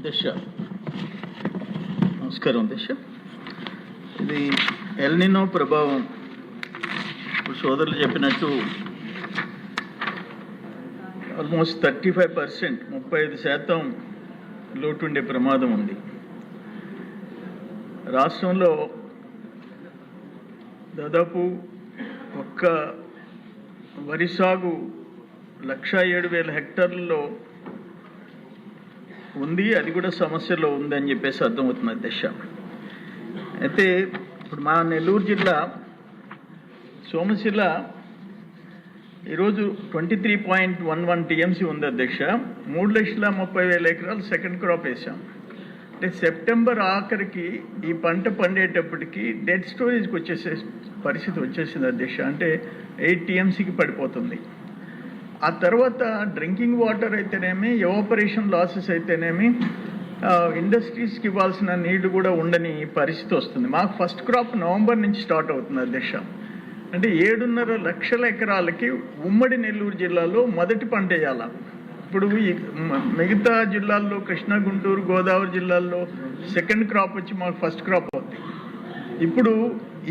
దశ నమస్కారం. దశ ఇది ఎల్నినో ప్రభావం. ఇప్పుడు సోదరులు చెప్పినట్టు ఆల్మోస్ట్ 35%, 35% లోటు ఉండే ప్రమాదం ఉంది. రాష్ట్రంలో దాదాపు ఒక్క వరి సాగు 1,07,000 హెక్టార్లలో ఉంది. అది కూడా సమస్యలో ఉందని చెప్పేసి అర్థమవుతున్నది దశ. అయితే ఇప్పుడు మా నెల్లూరు జిల్లా సోమశిల ఈరోజు 23.11 టీఎంసీ ఉంది అధ్యక్ష. 3,30,000 ఎకరాలు సెకండ్ క్రాప్ వేసాం. అంటే సెప్టెంబర్ ఆఖరికి ఈ పంట పండేటప్పటికి డెడ్ స్టోరేజ్కి వచ్చేసే పరిస్థితి వచ్చేసింది అధ్యక్ష. అంటే 8 టీఎంసీకి పడిపోతుంది. ఆ తర్వాత డ్రింకింగ్ వాటర్ అయితేనేమి, ఎవాపరేషన్ లాసెస్ అయితేనేమి, ఇండస్ట్రీస్కి ఇవ్వాల్సిన నీళ్లు కూడా ఉండని పరిస్థితి వస్తుంది. మాకు ఫస్ట్ క్రాప్ నవంబర్ నుంచి స్టార్ట్ అవుతుంది అధ్యక్ష. అంటే 7.5 లక్షల ఎకరాలకి ఉమ్మడి నెల్లూరు జిల్లాలో మొదటి పంట వేయాల. ఇప్పుడు ఈ మిగతా జిల్లాల్లో కృష్ణా, గుంటూరు, గోదావరి జిల్లాల్లో సెకండ్ క్రాప్ వచ్చి మాకు ఫస్ట్ క్రాప్ అవుతుంది. ఇప్పుడు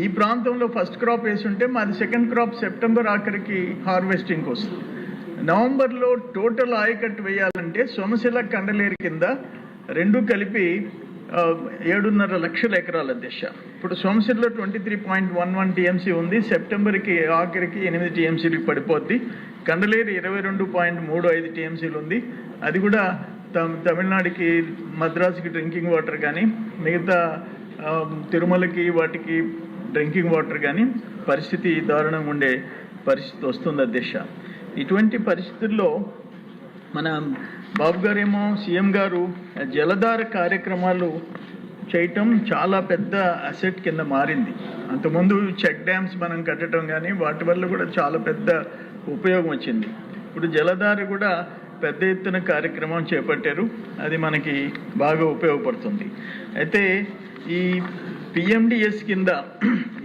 ఈ ప్రాంతంలో ఫస్ట్ క్రాప్ వేసి ఉంటే మాది సెకండ్ క్రాప్ సెప్టెంబర్ ఆఖరికి హార్వెస్టింగ్కి వస్తుంది. నవంబర్లో టోటల్ ఆయకట్టు వేయాలంటే సోమశిల, కండలేరు కింద రెండు కలిపి 7.5 లక్షల ఎకరాల దశ. ఇప్పుడు సోమశిలలో 23.11 టీఎంసీ ఉంది. సెప్టెంబర్కి ఆఖరికి 8 టీఎంసీలకు పడిపోద్ది. కండలేరు 22.35 టీఎంసీలు ఉంది. అది కూడా తమిళనాడుకి, మద్రాసుకి డ్రింకింగ్ వాటర్ కానీ, మిగతా తిరుమలకి వాటికి డ్రింకింగ్ వాటర్ కానీ పరిస్థితి దారుణంగా ఉండే పరిస్థితి వస్తుంది అధ్యక్ష. ఇటువంటి పరిస్థితుల్లో మన బాబు గారేమో, సీఎం గారు జలధార కార్యక్రమాలు చేయటం చాలా పెద్ద అసెట్ కింద మారింది. అంతకుముందు చెక్ డ్యామ్స్ మనం కట్టడం కానీ వాటి వల్ల కూడా చాలా పెద్ద ఉపయోగం వచ్చింది. ఇప్పుడు జలధార కూడా పెద్ద ఎత్తున కార్యక్రమం చేపట్టారు. అది మనకి బాగా ఉపయోగపడుతుంది. అయితే ఈ పిఎండిఎస్ కింద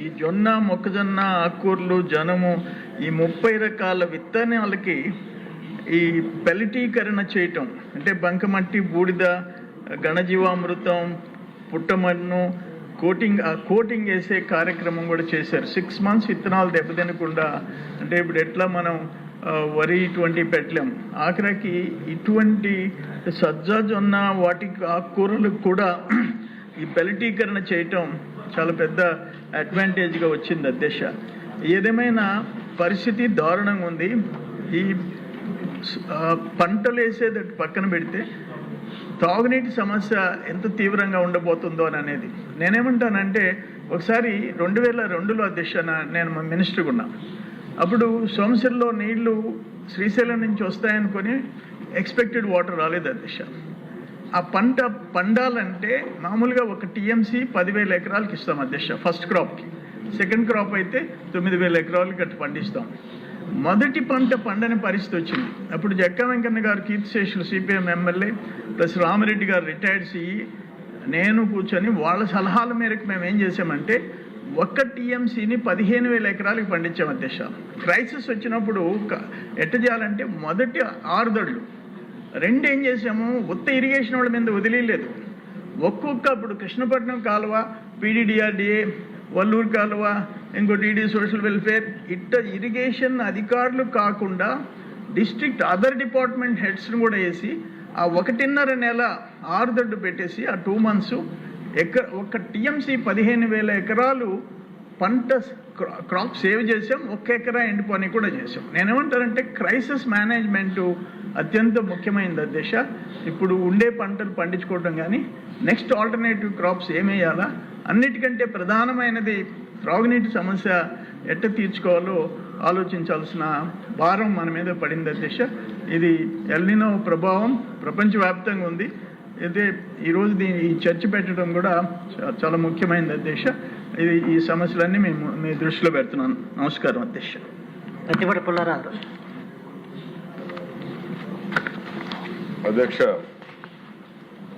ఈ జొన్న, మొక్కజొన్న, ఆకుకూరలు, జనము, ఈ 30 రకాల విత్తనాలకి ఈ పెలిటీకరణ చేయటం, అంటే బంకమట్టి, బూడిద, ఘనజీవామృతం, పుట్టమన్ను కోటింగ్ వేసే కార్యక్రమం కూడా చేశారు. 6 months విత్తనాలు దెబ్బతినకుండా. అంటే ఇప్పుడు ఎట్లా మనం వరి ఇటువంటి పెట్టలేం, ఆఖరికి ఇటువంటి సజ్జ, జొన్న, వాటికి ఆకుకూరలకు కూడా ఈ పెలిటీకరణ చేయటం చాలా పెద్ద అడ్వాంటేజ్గా వచ్చింది అధ్యక్ష. ఏదేమైనా పరిస్థితి దారుణంగా ఉంది. ఈ పంటలు వేసేది పక్కన పెడితే తాగునీటి సమస్య ఎంత తీవ్రంగా ఉండబోతుందో అనేది నేనేమంటానంటే, ఒకసారి 2002లో అధ్యక్ష నేను మినిస్టర్గా ఉన్నా. అప్పుడు సోమశిలలో నీళ్లు శ్రీశైలం నుంచి వస్తాయనుకొని ఎక్స్పెక్టెడ్ వాటర్ రాలేదు అధ్యక్ష. ఆ పంట పండాలంటే మామూలుగా 1 టీఎంసీ 10,000 ఎకరాలకి ఇస్తాం అధ్యక్ష ఫస్ట్ క్రాప్కి. సెకండ్ క్రాప్ అయితే 9,000 ఎకరాలకి అట్లా పండిస్తాం. మొదటి పంట పండని పరిస్థితి వచ్చింది. అప్పుడు జక్కా వెంకన్న గారు, కీర్తిశేషులు సిపిఎం ఎమ్మెల్యే ప్లస్ రామిరెడ్డి గారు రిటైర్డ్ సిఈ, నేను కూర్చొని వాళ్ళ సలహాల మేరకు మేము ఏం చేసామంటే 1 టీఎంసీని 15,000 ఎకరాలకి పండించాం అధ్యక్ష. క్రైసిస్ వచ్చినప్పుడు ఎట్ట చేయాలంటే మొదటి 6 దడులు 2 ఏం చేసాము, ఉత్త ఇరిగేషన్ వాళ్ళ మీద వదిలేదు. ఒక్కొక్క ఇప్పుడు కృష్ణపట్నం కాలువ, పీడీడీఆర్డీఏ, వల్లూరు కాలువ, ఇంకో టీడీ సోషల్ వెల్ఫేర్, ఇట్ట ఇరిగేషన్ అధికారులు కాకుండా డిస్ట్రిక్ట్ అదర్ డిపార్ట్మెంట్ హెడ్స్ను కూడా వేసి ఆ 1.5 నెల 6 దడ్డు పెట్టేసి ఆ 2 months 1 టీఎంసీ 15,000 ఎకరాలు పంట క్రాప్ సేవ్ చేసాం. 1 ఎకరా ఎండిపోని కూడా చేసాం. నేనేమంటానంటే క్రైసిస్ మేనేజ్మెంటు అత్యంత ముఖ్యమైనది అధ్యక్ష. ఇప్పుడు ఉండే పంటలు పండించుకోవడం కానీ నెక్స్ట్ ఆల్టర్నేటివ్ క్రాప్స్ ఏమేయాలా, అన్నిటికంటే ప్రధానమైనది త్రాగునీటి సమస్య ఎట్ట తీర్చుకోవాలో ఆలోచించాల్సిన భారం మన మీద పడింది అధ్యక్ష. ఇది ఎల్నినో ప్రభావం ప్రపంచవ్యాప్తంగా ఉంది. అయితే ఈరోజు ఈ చర్చ పెట్టడం కూడా చాలా ముఖ్యమైనది అధ్యక్ష. ఇది ఈ సమస్యలన్నీ మేము మీ దృష్టిలో పెడుతున్నాను. నమస్కారం అధ్యక్ష. ప్రతిపక్ష పుల్లారావు అధ్యక్ష.